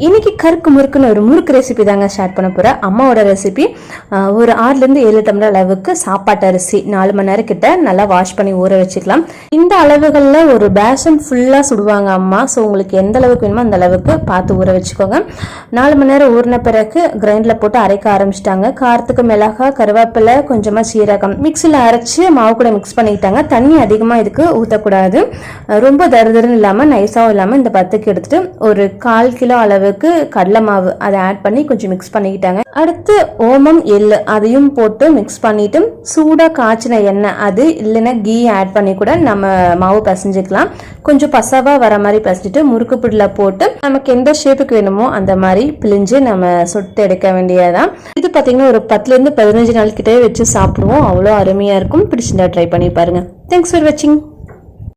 இன்னைக்கு கருக்கு முறுக்குன்னு ஒரு முறுக்கு ரெசிபி தாங்க ஸ்டார்ட் பண்ண போகிறேன். அம்மாவோட ரெசிபி. ஒரு 6லேருந்து 7 டம்ளர் அளவுக்கு சாப்பாட்டு அரிசி 4 மணி நேரம் கிட்ட நல்லா வாஷ் பண்ணி ஊற வச்சுக்கலாம். இந்த அளவுகளில் ஒரு பேஷன் ஃபுல்லாக சுடுவாங்க அம்மா. ஸோ உங்களுக்கு எந்த அளவுக்கு வேணுமோ அந்த அளவுக்கு பார்த்து ஊற வச்சுக்கோங்க. 4 மணி நேரம் ஊறின பிறகு கிரைண்டரில் போட்டு அரைக்க ஆரம்பிச்சிட்டாங்க. காரத்துக்கு மிளகாய், கருவேப்பிலை, கொஞ்சமாக சீரகம் மிக்சியில் அரைச்சி மாவு கூட மிக்ஸ் பண்ணிக்கிட்டாங்க. தண்ணி அதிகமாக இதுக்கு ஊற்றக்கூடாது. ரொம்ப தருதருன்னு இல்லாமல் நைஸாகவும் இல்லாமல் இந்த பத்துக்கு எடுத்துட்டு ஒரு 1/4 கிலோ அளவு கடலை மாவு அதை ஆட் பண்ணி கொஞ்சம் மிக்ஸ் பண்ணிக்கிட்டாங்க. அடுத்து ஓமம், எள்ளு அதையும் போட்டு மிக்ஸ் பண்ணிட்டு சூடா காய்ச்சின எண்ணெய் அது இல்லைன்னா கீ ஆட் பண்ணி கூட நம்ம மாவு பிசைஞ்சுக்கலாம். கொஞ்சம் பசவா வர மாதிரி பிசைஞ்சிட்டு முறுக்கு பிடில போட்டு நமக்கு எந்த ஷேப்புக்கு வேணுமோ அந்த மாதிரி பிழிஞ்சு நம்ம சுட்டு எடுக்க வேண்டியதான். இது பார்த்தீங்கன்னா ஒரு 10லேருந்து 15 நாள் கிட்டே வச்சு சாப்பிடுவோம். அவ்வளோ அருமையா இருக்கும். பிடிச்சிருந்தா ட்ரை பண்ணி பாருங்க. தேங்க்ஸ் ஃபார் வாட்சிங்.